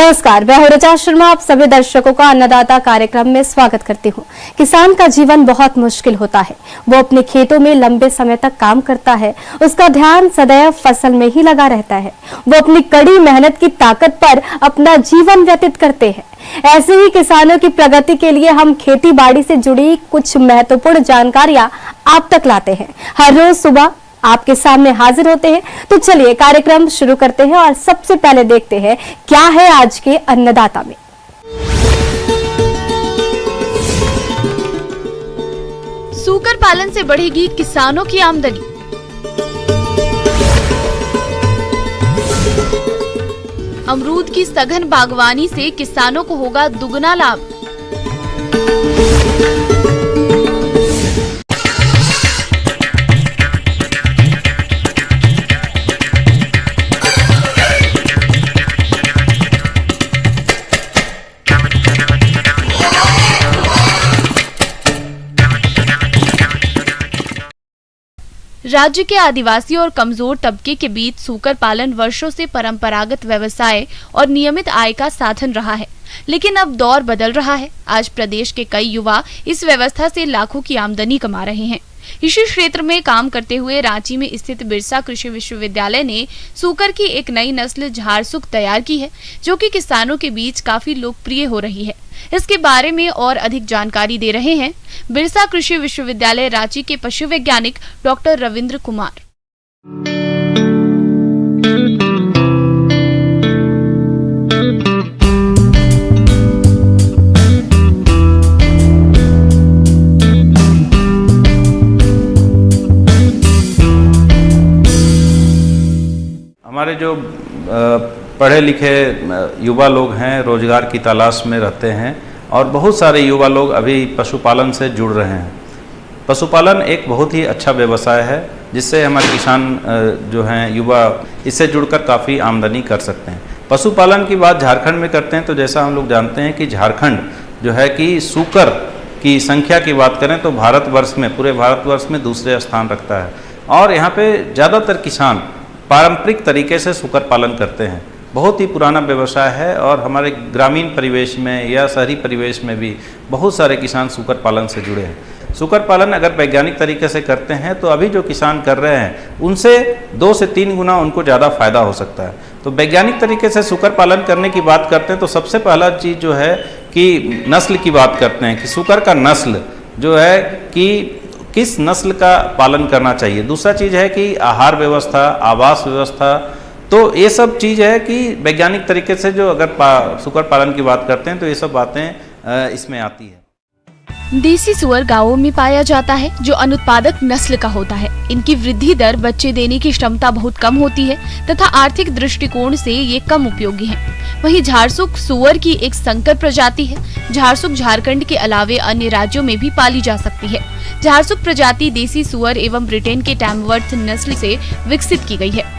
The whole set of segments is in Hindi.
नमस्कार, मैं हूं ऋचा शर्मा। आप सभी दर्शकों का अन्नदाता कार्यक्रम में स्वागत करती हूं। किसान का जीवन बहुत मुश्किल होता है। वो अपने खेतों में लंबे समय तक काम करता है, उसका ध्यान सदैव फसल में ही लगा रहता है। वो अपनी कड़ी मेहनत की ताकत पर अपना जीवन व्यतीत करते हैं। ऐसे ही किसानों की प्रगति के लिए हम खेती बाड़ी से जुड़ी कुछ महत्वपूर्ण जानकारियां आप तक लाते हैं। हर रोज सुबह आपके सामने हाजिर होते हैं। तो चलिए कार्यक्रम शुरू करते हैं और सबसे पहले देखते हैं क्या है आज के अन्नदाता में। सूकर पालन से बढ़ेगी किसानों की आमदनी। अमरूद की सघन बागवानी से किसानों को होगा दुगना लाभ। राज्य के आदिवासी और कमजोर तबके के बीच सूकर पालन वर्षों से परंपरागत व्यवसाय और नियमित आय का साधन रहा है, लेकिन अब दौर बदल रहा है। आज प्रदेश के कई युवा इस व्यवस्था से लाखों की आमदनी कमा रहे हैं। इसी क्षेत्र में काम करते हुए रांची में स्थित बिरसा कृषि विश्वविद्यालय ने सूकर की एक नई नस्ल झारसुक तैयार की है, जो कि किसानों के बीच काफी लोकप्रिय हो रही है। इसके बारे में और अधिक जानकारी दे रहे हैं बिरसा कृषि विश्वविद्यालय रांची के पशु वैज्ञानिक डॉक्टर रविंद्र कुमार। हमारे जो पढ़े लिखे युवा लोग हैं, रोजगार की तलाश में रहते हैं और बहुत सारे युवा लोग अभी पशुपालन से जुड़ रहे हैं। पशुपालन एक बहुत ही अच्छा व्यवसाय है, जिससे हमारे किसान जो हैं युवा इससे जुड़कर काफ़ी आमदनी कर सकते हैं। पशुपालन की बात झारखंड में करते हैं तो जैसा हम लोग जानते हैं कि झारखंड जो है कि सूकर की संख्या की बात करें तो भारतवर्ष में, पूरे भारतवर्ष में दूसरे स्थान रखता है। और यहाँ पे ज़्यादातर किसान पारंपरिक तरीके से सूकर पालन करते हैं। बहुत ही पुराना व्यवसाय है और हमारे ग्रामीण परिवेश में या शहरी परिवेश में भी बहुत सारे किसान सूकर पालन से जुड़े हैं। सूकर पालन अगर वैज्ञानिक तरीके से करते हैं तो अभी जो किसान कर रहे हैं उनसे 2 से 3 गुना उनको ज़्यादा फायदा हो सकता है। तो वैज्ञानिक तरीके से सूकर पालन करने की बात करते हैं तो सबसे पहला चीज़ जो है कि नस्ल की बात करते हैं कि सूकर का नस्ल जो है कि किस नस्ल का पालन करना चाहिए। दूसरा चीज़ है कि आहार व्यवस्था, आवास व्यवस्था, तो ये सब चीज़ है कि वैज्ञानिक तरीके से जो अगर सूकर पालन की बात करते हैं तो ये सब बातें इसमें आती है। देसी सुअर गांवों में पाया जाता है, जो अनुत्पादक नस्ल का होता है। इनकी वृद्धि दर, बच्चे देने की क्षमता बहुत कम होती है तथा आर्थिक दृष्टिकोण से ये कम उपयोगी है। वहीं झारसुक सुअर की एक संकर प्रजाति है। झारसुक झारखंड के अलावे अन्य राज्यों में भी पाली जा सकती है। झारसुक प्रजाति देसी सुअर एवं ब्रिटेन के टैमवर्थ नस्ल से विकसित की गई है।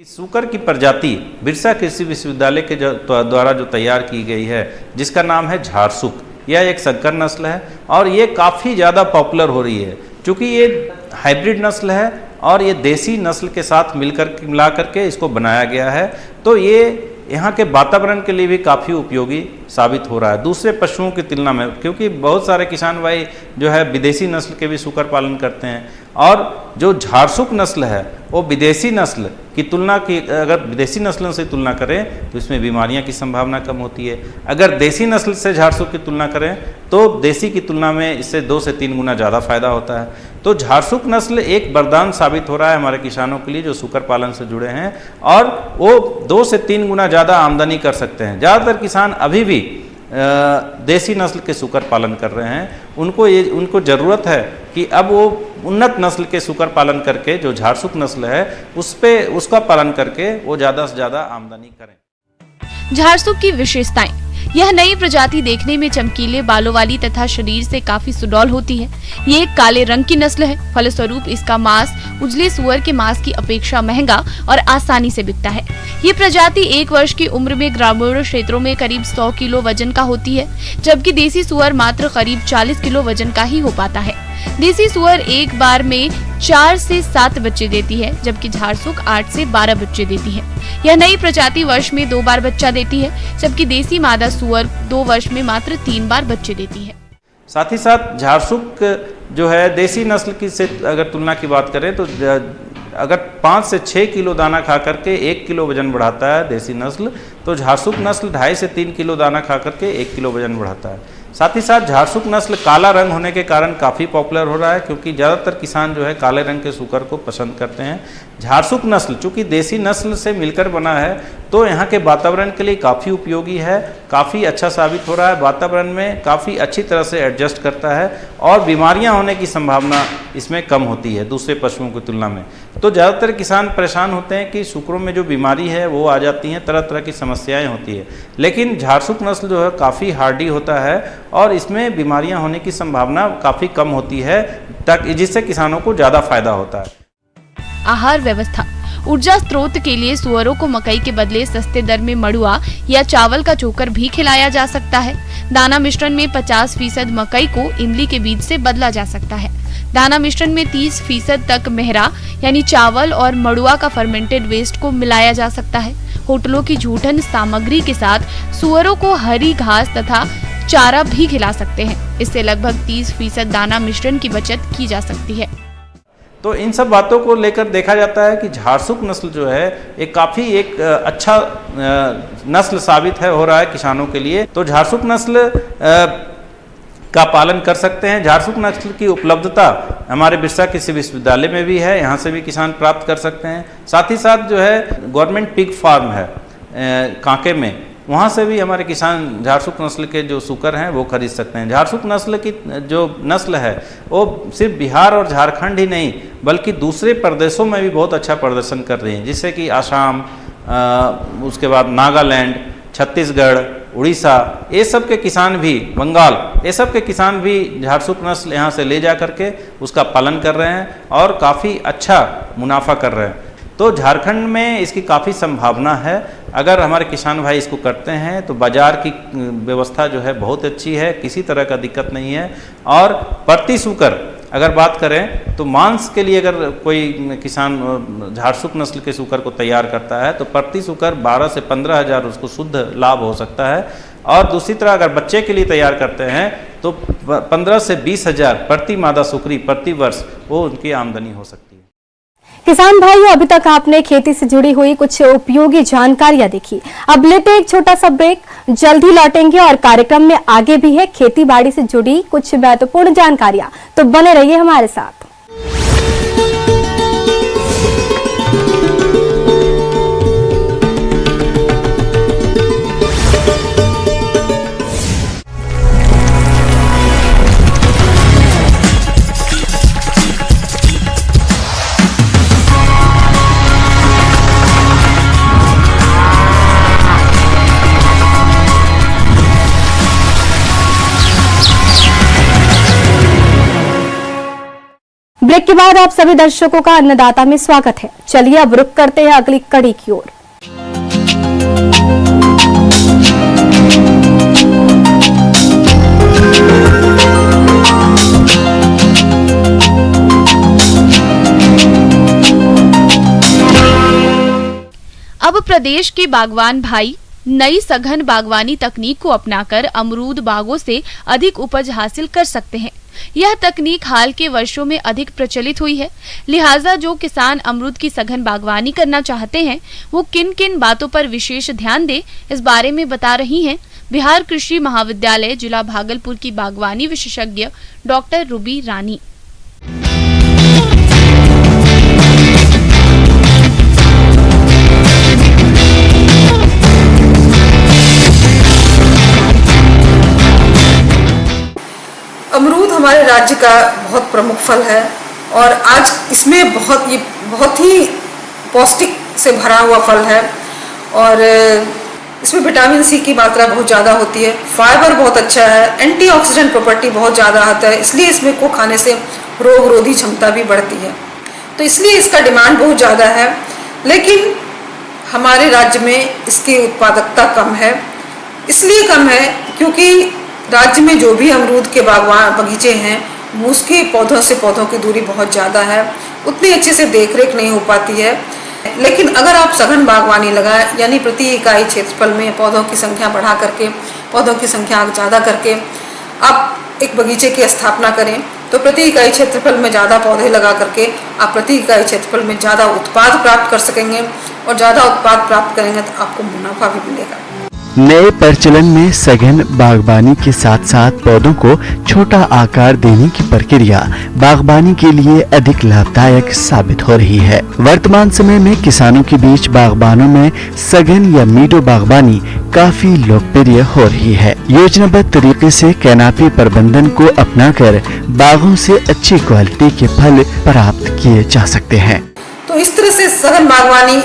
सूकर की प्रजाति बिरसा कृषि विश्वविद्यालय के द्वारा जो तैयार की गई है, जिसका नाम है झारसुक, यह एक संकर नस्ल है और ये काफ़ी ज़्यादा पॉपुलर हो रही है। चूँकि ये हाइब्रिड नस्ल है और ये देसी नस्ल के साथ मिला करके इसको बनाया गया है, तो ये यहाँ के वातावरण के लिए भी काफ़ी उपयोगी साबित हो रहा है दूसरे पशुओं की तुलना में। क्योंकि बहुत सारे किसान भाई जो है विदेशी नस्ल के भी सूकर पालन करते हैं और जो झारसुक नस्ल है वो विदेशी नस्ल की तुलना की, अगर विदेशी नस्लों से तुलना करें तो इसमें बीमारियां की संभावना कम होती है। अगर देसी नस्ल से झारसुक की तुलना करें तो देसी की तुलना में इससे 2 से 3 गुना ज़्यादा फायदा होता है। तो झारसुक नस्ल एक वरदान साबित हो रहा है हमारे किसानों के लिए जो सूकर पालन से जुड़े हैं और वो 2 से 3 गुना ज़्यादा आमदनी कर सकते हैं। ज़्यादातर किसान अभी भी देसी नस्ल के सूकर पालन कर रहे हैं। उनको ज़रूरत है कि अब वो उन्नत नस्ल के सूकर पालन करके, जो झारसुक नस्ल है उसका पालन करके वो ज़्यादा से ज़्यादा आमदनी करें। झारसुक की विशेषताएं: यह नई प्रजाति देखने में चमकीले बालों वाली तथा शरीर से काफी सुडौल होती है। ये एक काले रंग की नस्ल है, फलस्वरूप इसका मांस उजले सुअर के मांस की अपेक्षा महंगा और आसानी से बिकता है। ये प्रजाति 1 वर्ष की उम्र में ग्रामीण क्षेत्रों में करीब 100 किलो वजन का होती है, जबकि देसी सुअर मात्र करीब 40 किलो वजन का ही हो पाता है। देसी सुअर एक बार में 4 से 7 बच्चे देती है, जबकि झारसुक 8 से 12 बच्चे देती है। यह नई प्रजाति वर्ष में 2 बार बच्चा देती है, जबकि देसी मादा सुअर 2 वर्ष में मात्र 3 बार बच्चे देती है। साथ ही साथ झारसुक जो है देसी नस्ल की से अगर तुलना की बात करें तो अगर 5 से 6 किलो दाना खा करके 1 किलो वजन बढ़ाता है देसी नस्ल, तो झारसुक नस्ल 2.5 से 3 किलो दाना खा करके 1 किलो वजन बढ़ाता है। साथ ही साथ झारसुक नस्ल काला रंग होने के कारण काफ़ी पॉपुलर हो रहा है, क्योंकि ज़्यादातर किसान जो है काले रंग के सूकर को पसंद करते हैं। झारसुक नस्ल चूँकि देसी नस्ल से मिलकर बना है, तो यहाँ के वातावरण के लिए काफ़ी उपयोगी है, काफ़ी अच्छा साबित हो रहा है। वातावरण में काफ़ी अच्छी तरह से एडजस्ट करता है और बीमारियाँ होने की संभावना इसमें कम होती है दूसरे पशुओं की तुलना में। तो ज़्यादातर किसान परेशान होते हैं कि सूकरों में जो बीमारी है वो आ जाती हैं, तरह तरह की समस्याएं होती है, लेकिन झारसुक नस्ल जो है काफ़ी हार्डी होता है और इसमें बीमारियां होने की संभावना काफ़ी कम होती है, जिससे किसानों को ज़्यादा फायदा होता है। आहार व्यवस्था। ऊर्जा स्रोत के लिए सुअरों को मकई के बदले सस्ते दर में मड़ुआ या चावल का चोकर भी खिलाया जा सकता है। दाना मिश्रण में 50% मकई को इमली के बीज से बदला जा सकता है। दाना मिश्रण में 30% तक मेहरा यानी चावल और मड़ुआ का फर्मेंटेड वेस्ट को मिलाया जा सकता है। होटलों की जूठन सामग्री के साथ सुअरों को हरी घास तथा चारा भी खिला सकते हैं। इससे लगभग 30% दाना मिश्रण की बचत की जा सकती है। तो इन सब बातों को लेकर देखा जाता है कि झारसुक नस्ल जो है एक काफ़ी अच्छा नस्ल साबित हो रहा है किसानों के लिए। तो झारसुक नस्ल का पालन कर सकते हैं। झारसुक नस्ल की उपलब्धता हमारे बिरसा कृषि विश्वविद्यालय में भी है, यहाँ से भी किसान प्राप्त कर सकते हैं। साथ ही साथ जो है गवर्नमेंट पिग फार्म है कांके में, वहाँ से भी हमारे किसान झारसुक नस्ल के जो सूकर हैं वो खरीद सकते हैं। झारसुक नस्ल की जो नस्ल है वो सिर्फ बिहार और झारखंड ही नहीं बल्कि दूसरे प्रदेशों में भी बहुत अच्छा प्रदर्शन कर रही हैं, जिससे कि आसाम, उसके बाद नागालैंड, छत्तीसगढ़, उड़ीसा, ये सब के किसान भी, बंगाल, ये सब के किसान भी झारसुक नस्ल यहाँ से ले जा करके उसका पालन कर रहे हैं और काफ़ी अच्छा मुनाफा कर रहे हैं। तो झारखंड में इसकी काफ़ी संभावना है। अगर हमारे किसान भाई इसको करते हैं तो बाज़ार की व्यवस्था जो है बहुत अच्छी है, किसी तरह का दिक्कत नहीं है। और प्रति सूकर अगर बात करें तो मांस के लिए अगर कोई किसान झारसुक नस्ल के सूकर को तैयार करता है तो प्रति सूकर 12 से 15 हज़ार उसको शुद्ध लाभ हो सकता है। और दूसरी तरह अगर बच्चे के लिए तैयार करते हैं तो 15 से 20 हज़ार प्रति मादा सुकरी प्रति वर्ष वो उनकी आमदनी हो सकती है। किसान भाइयों, अभी तक आपने खेती से जुड़ी हुई कुछ उपयोगी जानकारियां देखी। अब लेते एक छोटा सा ब्रेक, जल्द ही लौटेंगे और कार्यक्रम में आगे भी है खेती बाड़ी से जुड़ी कुछ महत्वपूर्ण जानकारियां, तो बने रहिए हमारे साथ। ब्रेक के बाद आप सभी दर्शकों का अन्नदाता में स्वागत है। चलिए अब रुक करते हैं अगली कड़ी की ओर। अब प्रदेश के बागवान भाई नई सघन बागवानी तकनीक को अपनाकर अमरूद बागों से अधिक उपज हासिल कर सकते हैं। यह तकनीक हाल के वर्षों में अधिक प्रचलित हुई है, लिहाजा जो किसान अमरूद की सघन बागवानी करना चाहते हैं वो किन किन बातों पर विशेष ध्यान दें, इस बारे में बता रही हैं बिहार कृषि महाविद्यालय जिला भागलपुर की बागवानी विशेषज्ञ डॉक्टर रूबी रानी। अमरूद हमारे राज्य का बहुत प्रमुख फल है और आज इसमें बहुत ही पौष्टिक से भरा हुआ फल है और इसमें विटामिन सी की मात्रा बहुत ज़्यादा होती है, फाइबर बहुत अच्छा है, एंटीऑक्सीडेंट प्रॉपर्टी बहुत ज़्यादा आता है, इसलिए इसमें को खाने से रोग रोधी क्षमता भी बढ़ती है, तो इसलिए इसका डिमांड बहुत ज़्यादा है। लेकिन हमारे राज्य में इसकी उत्पादकता कम है। इसलिए कम है क्योंकि राज्य में जो भी अमरूद के बागवान बगीचे हैं उसके पौधों से पौधों की दूरी बहुत ज़्यादा है। उतनी अच्छे से देखरेख नहीं हो पाती है। लेकिन अगर आप सघन बागवानी लगाएं, यानी प्रति इकाई क्षेत्रफल में पौधों की संख्या बढ़ा करके, पौधों की संख्या ज़्यादा करके आप एक बगीचे की स्थापना करें, तो प्रति इकाई क्षेत्रफल में ज़्यादा पौधे लगा करके आप प्रति इकाई क्षेत्रफल में ज़्यादा उत्पाद प्राप्त कर सकेंगे, और ज़्यादा उत्पाद प्राप्त करेंगे तो आपको मुनाफा भी मिलेगा। नए प्रचलन में सघन बागवानी के साथ साथ पौधों को छोटा आकार देने की प्रक्रिया बागवानी के लिए अधिक लाभदायक साबित हो रही है। वर्तमान समय में किसानों के बीच बागबानों में सघन या मीडो बागवानी काफी लोकप्रिय हो रही है। योजनाबद्ध तरीके से कैनापी प्रबंधन को अपनाकर बागों से अच्छी क्वालिटी के फल प्राप्त किए जा सकते हैं। तो इस तरह से सघन बागवानी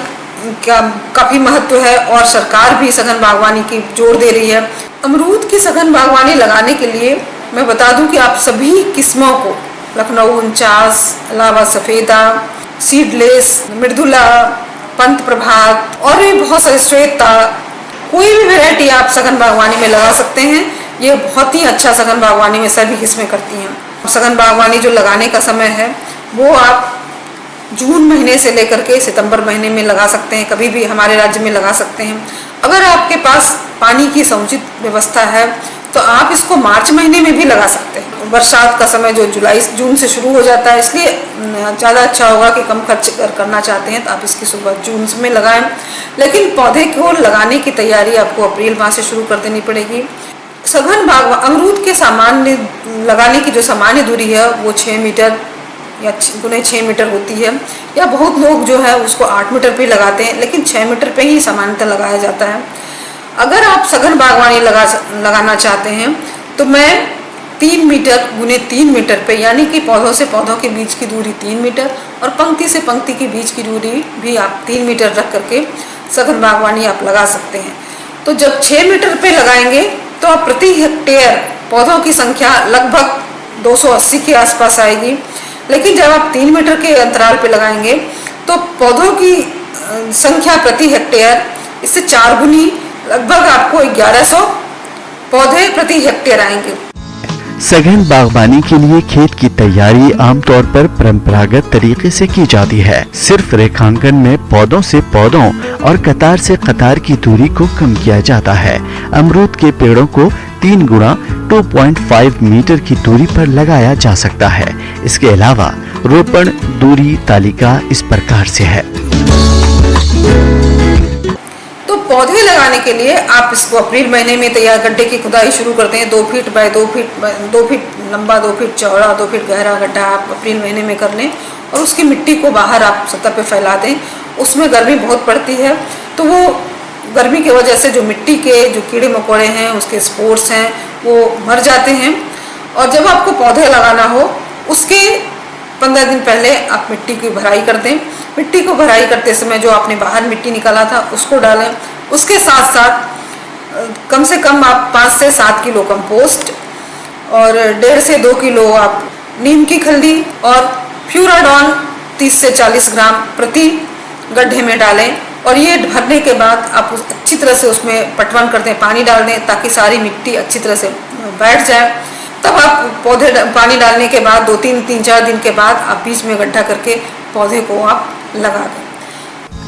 का काफी महत्व है, और सरकार भी सघन बागवानी की जोर दे रही है। अमरूद की सघन बागवानी लगाने के लिए मैं बता दूं कि आप सभी किस्मों को, लखनऊ 49, इलाहाबाद सफेदा, सीडलेस, मृदुला, पंत प्रभात और भी बहुत सारे श्वेता, कोई भी वैरायटी आप सघन बागवानी में लगा सकते हैं। ये बहुत ही अच्छा सघन बागवानी में सभी किस्में करती हैं। सघन बागवानी जो लगाने का समय है वो आप जून महीने से लेकर के सितंबर महीने में लगा सकते हैं, कभी भी हमारे राज्य में लगा सकते हैं। अगर आपके पास पानी की समुचित व्यवस्था है तो आप इसको मार्च महीने में भी लगा सकते हैं। बरसात का समय जो जून से शुरू हो जाता है, इसलिए ज़्यादा अच्छा होगा कि कम खर्च करना चाहते हैं तो आप इसकी शुरुआत जून में लगाएं। लेकिन पौधे को लगाने की तैयारी आपको अप्रैल माह से शुरू कर देनी पड़ेगी। सघन अमरूद के सामान्य लगाने की जो सामान्य दूरी है वो 6 मीटर या 6 मीटर होती है, या बहुत लोग जो है उसको 8 मीटर पे लगाते हैं, लेकिन 6 मीटर पे ही सामान्यतः लगाया जाता है। अगर आप सघन बागवानी लगाना चाहते हैं तो मैं 3 मीटर गुने 3 मीटर पे, यानी कि पौधों से पौधों के बीच की दूरी 3 मीटर और पंक्ति से पंक्ति के बीच की दूरी भी आप 3 मीटर रख करके सघन बागवानी आप लगा सकते हैं। तो जब 6 मीटर पे लगाएंगे तो आप प्रति हेक्टेयर पौधों की संख्या लगभग 280 के आसपास आएगी। लेकिन जब आप 3 मीटर के अंतराल पे लगाएंगे तो पौधों की संख्या प्रति हेक्टेयर इससे 4 गुनी, लगभग आपको 1100 पौधे प्रति हेक्टेयर आएंगे। सघन बागवानी के लिए खेत की तैयारी आमतौर पर परंपरागत तरीके से की जाती है। सिर्फ रेखांकन में पौधों से पौधों और कतार से कतार की दूरी को कम किया जाता है। अमरूद के पेड़ों को 3 गुणा 2.5 मीटर की दूरी पर लगाया जा सकता है। इसके अलावा रोपण दूरी तालिका इस प्रकार से है। तो पौधे लगाने के लिए आप इसको अप्रैल महीने में तैयार गड्ढे की खुदाई शुरू करते हैं। 2 फीट बाय 2 फीट लंबा, 2 फीट चौड़ा, 2 फीट गहरा गड्ढा आप अप्रैल महीने में कर लें, और उसकी मिट्टी को बाहर आप सतह पे फैला दें। उसमें गर्मी बहुत पड़ती है, तो वो गर्मी की वजह से जो मिट्टी के जो कीड़े मकोड़े हैं, उसके स्पोर्स हैं, वो मर जाते हैं। और जब आपको पौधे लगाना हो उसके 15 दिन पहले आप मिट्टी की भराई कर दें। मिट्टी को भराई करते समय जो आपने बाहर मिट्टी निकाला था उसको डालें। उसके साथ साथ कम से कम आप 5 से 7 किलो कंपोस्ट और 1.5 से 2 किलो आप नीम की खल्ली और फ्यूराडॉन 30 से 40 ग्राम प्रति गड्ढे में डालें। और ये भरने के बाद आप अच्छी तरह से उसमें पटवन कर दें, पानी डाल दें ताकि सारी मिट्टी अच्छी तरह से बैठ जाए। तब आप पौधे पानी डालने के बाद 3-4 दिन के बाद आप बीच में गड्ढा करके पौधे को आप लगा दें।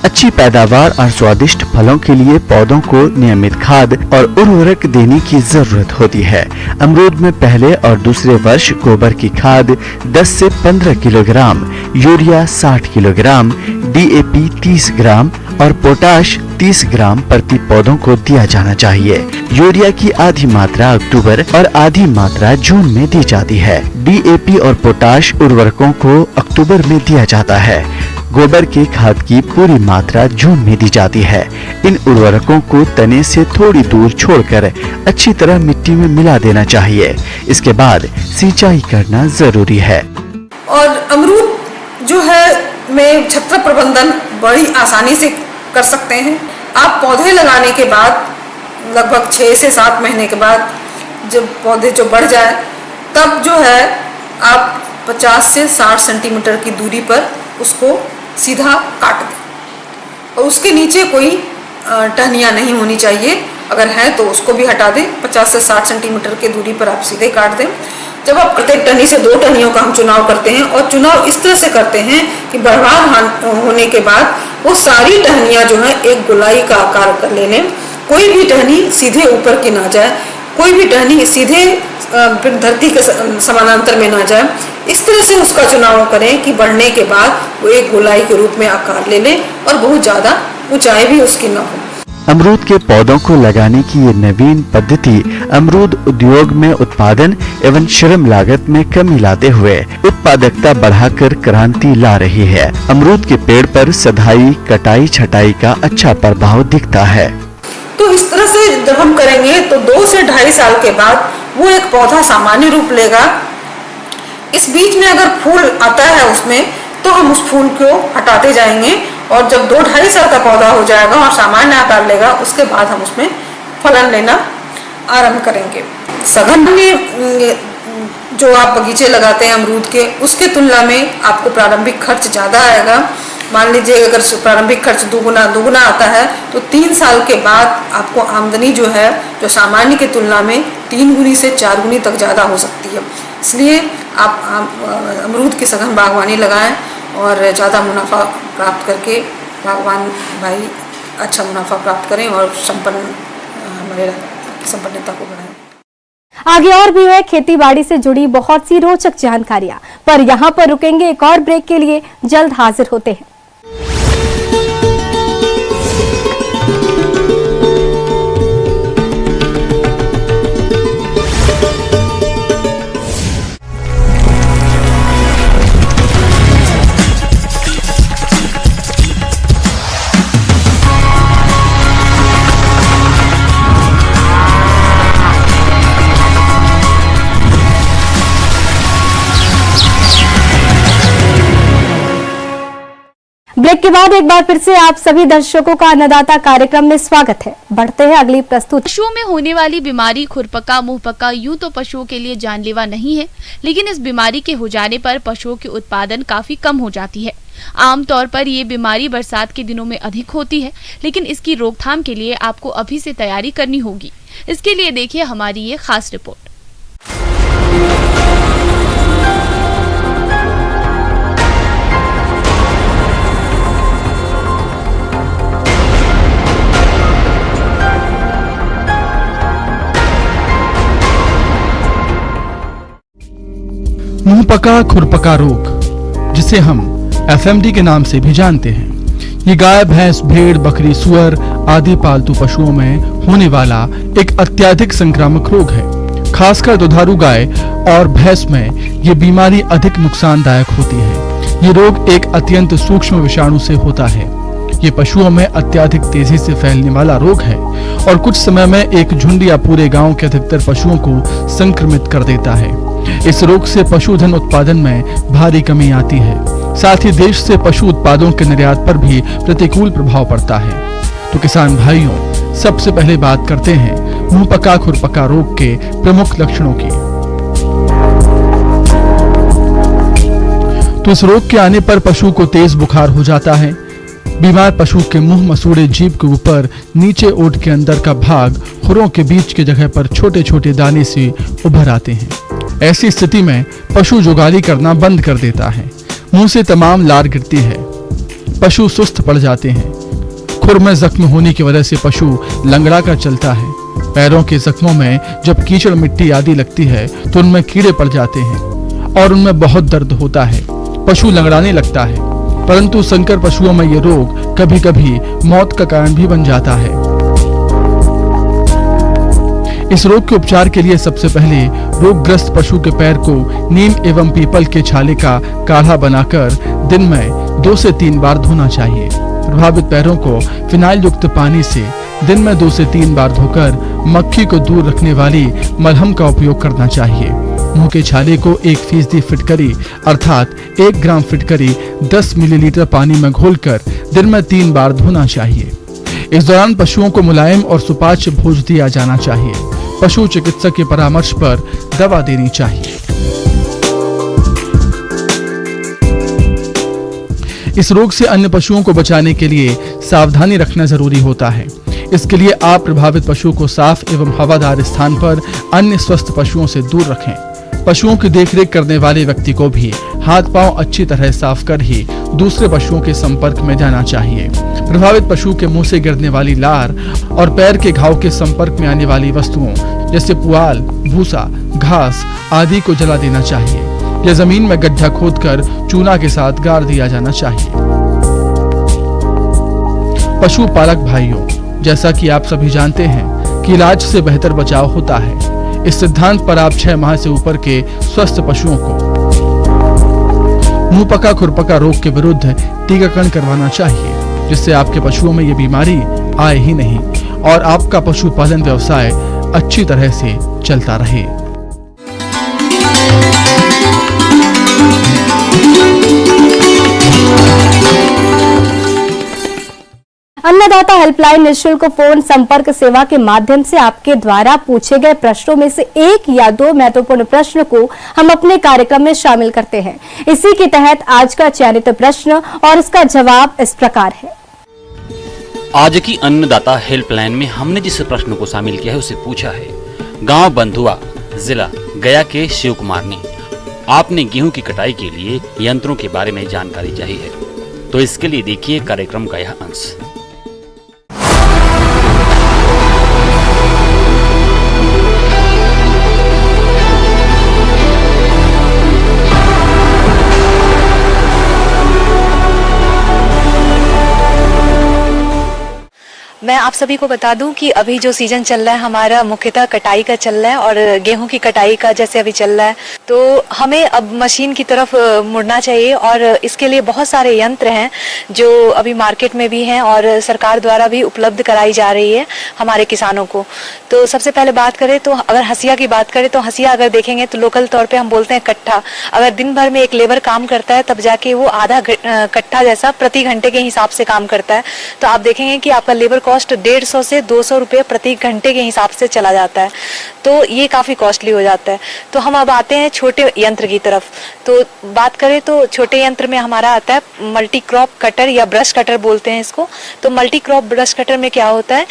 अच्छी पैदावार और स्वादिष्ट फलों के लिए पौधों को नियमित खाद और उर्वरक देने की जरूरत होती है। अमरूद में पहले और दूसरे वर्ष गोबर की खाद 10 से 15 किलोग्राम, यूरिया 60 किलोग्राम, DAP 30 ग्राम और पोटाश 30 ग्राम प्रति पौधों को दिया जाना चाहिए। यूरिया की आधी मात्रा अक्टूबर और आधी मात्रा जून में दी जाती है। DAP और पोटाश उर्वरकों को अक्टूबर में दिया जाता है। गोबर के खाद की पूरी मात्रा जून में दी जाती है। इन उर्वरकों को तने से थोड़ी दूर छोड़कर अच्छी तरह मिट्टी में मिला देना चाहिए। इसके बाद सिंचाई करना जरूरी है। और अमरूद जो है में छत्र प्रबंधन बड़ी आसानी से कर सकते हैं। आप पौधे लगाने के बाद लगभग 6 से 7 महीने के बाद जब पौधे जो बढ़ जाए तब जो है आप 50 से 60 सेंटीमीटर की दूरी पर उसको सीधा काट दें, और उसके नीचे कोई टहनियाँ नहीं होनी चाहिए। अगर है तो उसको भी हटा दें। 50 से 60 सेंटीमीटर की दूरी पर आप सीधे काट दें। जब आप प्रत्येक टहनी से 2 टहनियों का हम चुनाव करते हैं और चुनाव इस तरह से करते हैं कि बर्बाद होने के बाद वो सारी टहनियाँ जो है एक गोलाई का आकार कर ले लें। कोई भी टहनी सीधे ऊपर की ना जाए, कोई भी टहनी सीधे फिर धरती के समानांतर में ना जाए। इस तरह से उसका चुनाव करें कि बढ़ने के बाद वो एक गोलाई के रूप में आकार ले ले और बहुत ज़्यादा ऊंचाई भी उसकी ना हो। अमरूद के पौधों को लगाने की ये नवीन पद्धति अमरूद उद्योग में उत्पादन एवं श्रम लागत में कमी लाते हुए उत्पादकता बढ़ाकर क्रांति ला रही है। अमरूद के पेड़ पर सदाई, कटाई, छटाई का अच्छा प्रभाव दिखता है। तो इस तरह से जब हम करेंगे तो 2 से 2.5 साल के बाद वो एक पौधा सामान्य रूप लेगा। इस बीच में अगर फूल आता है उसमें तो हम उस फूल को हटाते जाएंगे और जब 2-2.5 साल का पौधा हो जाएगा और सामान्य आकार लेगा उसके बाद हम उसमें फलन लेना आरंभ करेंगे। सघन में जो आप बगीचे लगाते हैं अमरूद के, उसके तुलना में आपको प्रारंभिक खर्च ज़्यादा आएगा। मान लीजिए अगर प्रारंभिक खर्च दुगुना आता है तो 3 साल के बाद आपको आमदनी जो है जो सामान्य की तुलना में 3 गुनी से 4 गुनी तक ज़्यादा हो सकती है। इसलिए आप अमरूद की सघन बागवानी लगाएं और ज़्यादा मुनाफा प्राप्त करके बागवान भाई अच्छा मुनाफा प्राप्त करें और हमारे संपन्नता को बढ़ाएं। आगे और भी है खेती बाड़ी से जुड़ी बहुत सी रोचक जानकारियां, पर यहाँ पर रुकेंगे एक और ब्रेक के लिए। जल्द हाजिर होते हैं। ब्रेक के बाद एक बार फिर से आप सभी दर्शकों का अन्नदाता कार्यक्रम में स्वागत है। बढ़ते हैं अगली प्रस्तुति। पशुओं में होने वाली बीमारी खुरपका, मुंहपका यूं तो पशुओं के लिए जानलेवा नहीं है, लेकिन इस बीमारी के हो जाने पर पशुओं की उत्पादन काफी कम हो जाती है। आमतौर पर ये बीमारी बरसात के दिनों में अधिक होती है, लेकिन इसकी रोकथाम के लिए आपको अभी से तैयारी करनी होगी। इसके लिए देखिए हमारी ये खास रिपोर्ट। मुंहपका खुरपका रोग, जिसे हम FMD के नाम से भी जानते हैं, ये गाय, भैंस, भेड़, बकरी, सुअर आदि पालतू पशुओं में होने वाला एक अत्यधिक संक्रामक रोग है। खासकर दुधारू गाय और भैंस में ये बीमारी अधिक नुकसानदायक होती है। ये रोग एक अत्यंत सूक्ष्म विषाणु से होता है। ये पशुओं में अत्यधिक तेजी से फैलने वाला रोग है और कुछ समय में एक झुंड या पूरे गांव के अधिकतर पशुओं को संक्रमित कर देता है। इस रोग से पशुधन उत्पादन में भारी कमी आती है। साथ ही देश से पशु उत्पादों के निर्यात पर भी प्रतिकूल प्रभाव पड़ता है। तो किसान भाइयों, सबसे पहले बात करते हैं मुंहपका खुरपका रोग के प्रमुख लक्षणों की। तो इस रोग के आने पर पशु को तेज बुखार हो जाता है। बीमार पशु के मुंह, मसूड़े, जीभ के ऊपर, नीचे ओठ के अंदर का भाग, खुरों के बीच की जगह पर छोटे छोटे दाने से उभर आते हैं। ऐसी स्थिति में पशु जुगाली करना बंद कर देता है। मुंह से तमाम लार गिरती है। पशु सुस्त पड़ जाते हैं। खुर में जख्म होने की वजह से पशु लंगड़ा कर चलता है। पैरों के जख्मों में जब कीचड़, मिट्टी आदि लगती है तो उनमें कीड़े पड़ जाते हैं और उनमें बहुत दर्द होता है। पशु लंगड़ाने लगता है। परंतु संकर पशुओं में यह रोग कभी कभी मौत का कारण भी बन जाता है। इस रोग के उपचार के लिए सबसे पहले रोगग्रस्त पशु के पैर को नीम एवं पीपल के छाले का काढ़ा बनाकर दिन में 2 से 3 बार धोना चाहिए। प्रभावित पैरों को फिनाइल युक्त पानी से दिन में 2 से 3 बार धोकर मक्खी को दूर रखने वाली मलहम का उपयोग करना चाहिए। मुंह के छाले को 1% फिटकरी अर्थात 1 ग्राम फिटकरी 10 मिलीलीटर पानी में घोलकर दिन में 3 बार धोना चाहिए। इस दौरान पशुओं को मुलायम और सुपाच्य भोज दिया जाना चाहिए। पशु चिकित्सक के परामर्श पर दवा देनी चाहिए। इस रोग से अन्य पशुओं को बचाने के लिए सावधानी रखना जरूरी होता है। इसके लिए आप प्रभावित पशु को साफ एवं हवादार स्थान पर अन्य स्वस्थ पशुओं से दूर रखें। पशुओं की देखरेख करने वाले व्यक्ति को भी हाथ पांव अच्छी तरह साफ कर ही दूसरे पशुओं के संपर्क में जाना चाहिए। प्रभावित पशु के मुंह से गिरने वाली लार और पैर के घाव के संपर्क में आने वाली वस्तुओं जैसे पुआल, भूसा, घास आदि को जला देना चाहिए या जमीन में गड्ढा खोदकर चूना के साथ गाड़ दिया जाना चाहिए। पशुपालक भाइयों, जैसा कि आप सभी जानते हैं कि इलाज से बेहतर बचाव होता है। इस सिद्धांत पर आप 6 माह से ऊपर के स्वस्थ पशुओं को मुंहपका खुरपका रोग के विरुद्ध टीकाकरण करवाना चाहिए, जिससे आपके पशुओं में ये बीमारी आए ही नहीं और आपका पशुपालन व्यवसाय अच्छी तरह से चलता रहे। अन्नदाता हेल्पलाइन निःशुल्क फोन संपर्क सेवा के माध्यम से आपके द्वारा पूछे गए प्रश्नों में से 1 या 2 महत्वपूर्ण प्रश्न को हम अपने कार्यक्रम में शामिल करते हैं। इसी के तहत आज का चयनित प्रश्न और इसका जवाब इस प्रकार है। आज की अन्नदाता हेल्पलाइन में हमने जिस प्रश्न को शामिल किया है उसे पूछा है गांव बंधुआ, जिला गया के शिव कुमार ने। आपने गेहूं की कटाई के लिए यंत्रों के बारे में जानकारी चाहिए है, तो इसके लिए देखिए कार्यक्रम का यह अंश। मैं आप सभी को बता दूं कि अभी जो सीजन चल रहा है हमारा मुख्यतः कटाई का चल रहा है और गेहूं की कटाई का जैसे अभी चल रहा है, तो हमें अब मशीन की तरफ मुड़ना चाहिए और इसके लिए बहुत सारे यंत्र हैं जो अभी मार्केट में भी हैं और सरकार द्वारा भी उपलब्ध कराई जा रही है हमारे किसानों को। तो सबसे पहले बात करें तो अगर हंसिया की बात करें तो हंसिया अगर देखेंगे तो लोकल तौर पर हम बोलते हैं कट्ठा। अगर दिन भर में एक लेबर काम करता है तब जाके वो आधा कट्ठा जैसा प्रति घंटे के हिसाब से काम करता है, तो आप देखेंगे कि आपका लेबर कॉस्ट 150 से 200 रुपये प्रति घंटे के हिसाब से चला जाता है, तो ये काफी कॉस्टली हो जाता है। तो हम अब आते हैं छोटे यंत्र की तरफ। तो बात करें तो छोटे यंत्र में हमारा आता है मल्टी क्रॉप कटर या ब्रश कटर बोलते हैं इसको। तो मल्टी क्रॉप ब्रश कटर में क्या होता है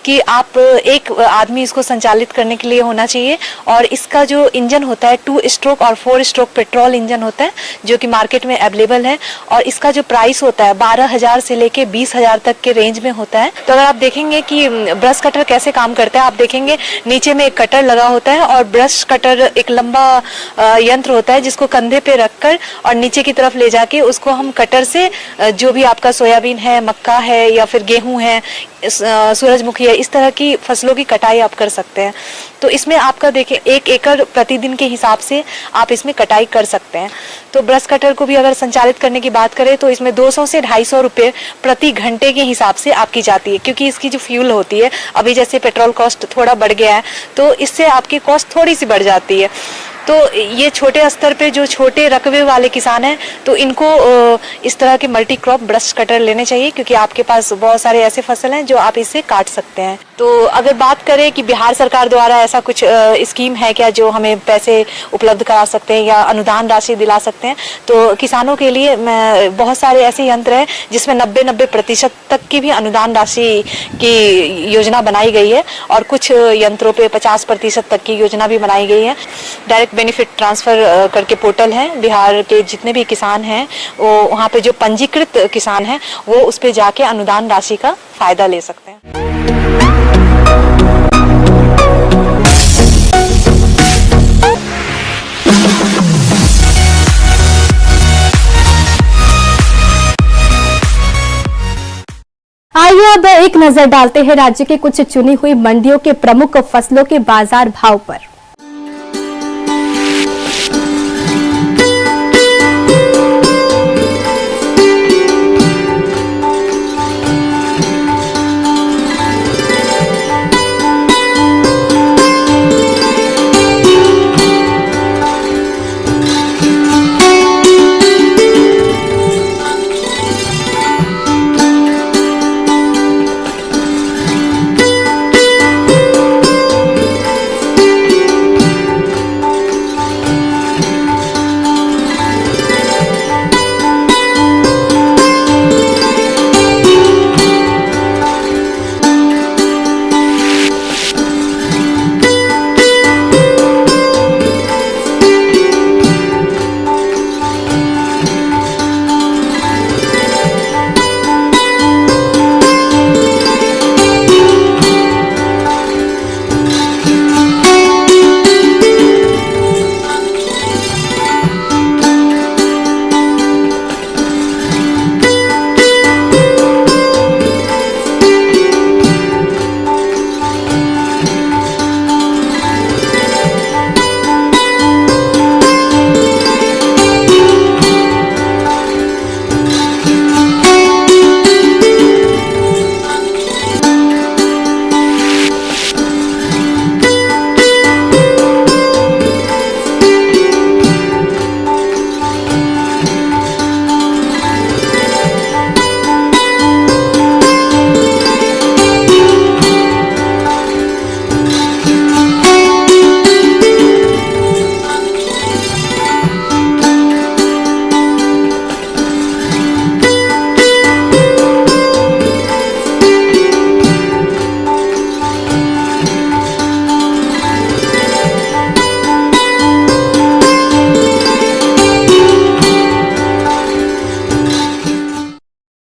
कि आप एक आदमी इसको संचालित करने के लिए होना चाहिए और इसका जो इंजन होता है 2 स्ट्रोक और 4 स्ट्रोक पेट्रोल इंजन होता है जो कि मार्केट में अवेलेबल है और इसका जो प्राइस होता है 12,000 से लेके 20,000 तक के रेंज में होता है। तो अगर आप देखेंगे कि ब्रश कटर कैसे काम करता है, आप देखेंगे नीचे में एक कटर लगा होता है और ब्रश कटर एक लंबा यंत्र होता है जिसको कंधे पे रखकर और नीचे की तरफ ले जाके उसको हम कटर से जो भी आपका सोयाबीन है, मक्का है या फिर गेहूं है, सूरजमुखी है, इस तरह की फसलों की कटाई आप कर सकते हैं। तो इसमें आपका देखिए 1 एकड़ प्रतिदिन के हिसाब से आप इसमें कटाई कर सकते हैं। तो ब्रश कटर को भी अगर संचालित करने की बात करें तो इसमें 200 से 250 रुपये प्रति घंटे के हिसाब से आपकी जाती है, क्योंकि इसकी जो फ्यूल होती है अभी जैसे पेट्रोल कॉस्ट थोड़ा बढ़ गया है तो इससे आपकी कॉस्ट थोड़ी सी बढ़ जाती है। तो ये छोटे स्तर पे जो छोटे रकबे वाले किसान हैं तो इनको इस तरह के मल्टी क्रॉप ब्रश कटर लेने चाहिए, क्योंकि आपके पास बहुत सारे ऐसे फसल हैं जो आप इससे काट सकते हैं। तो अगर बात करें कि बिहार सरकार द्वारा ऐसा कुछ स्कीम है क्या जो हमें पैसे उपलब्ध करा सकते हैं या अनुदान राशि दिला सकते हैं, तो किसानों के लिए बहुत सारे ऐसे यंत्र हैं जिसमें 90% तक की भी अनुदान राशि की योजना बनाई गई है और कुछ यंत्रों पे 50% तक की योजना भी बनाई गई है। डायरेक्ट बेनिफिट ट्रांसफर करके पोर्टल है, बिहार के जितने भी किसान हैं वो वहाँ पे जो पंजीकृत किसान हैं वो उस पे जाके अनुदान राशि का फायदा ले सकते हैं। आइए अब एक नजर डालते हैं राज्य के कुछ चुनी हुई मंडियों के प्रमुख फसलों के बाजार भाव पर।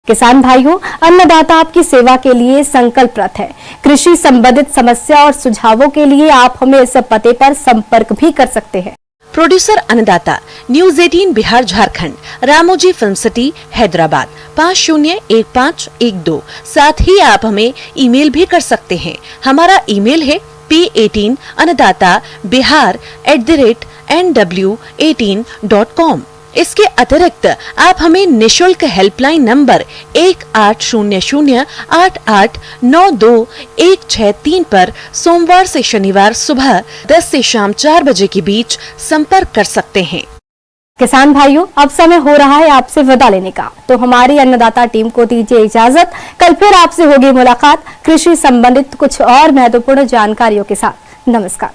किसान भाइयों, अन्नदाता आपकी सेवा के लिए संकल्परत है। कृषि संबंधित समस्या और सुझावों के लिए आप हमें इस पते पर संपर्क भी कर सकते हैं। प्रोड्यूसर अन्नदाता, news 18 Bihar Jharkhand, Ramoji film city Hyderabad 501512। साथ ही आप हमें ईमेल भी कर सकते हैं। हमारा ईमेल है p18annadatabihar@nw18.com। इसके अतिरिक्त आप हमें निशुल्क हेल्पलाइन नंबर 180088921663 पर सोमवार से शनिवार सुबह 10 से शाम 4 बजे के बीच संपर्क कर सकते हैं। किसान भाइयों, अब समय हो रहा है आपसे विदा लेने का, तो हमारी अन्नदाता टीम को दीजिए इजाजत। कल फिर आपसे होगी मुलाकात कृषि संबंधित कुछ और महत्वपूर्ण जानकारियों के साथ। नमस्कार।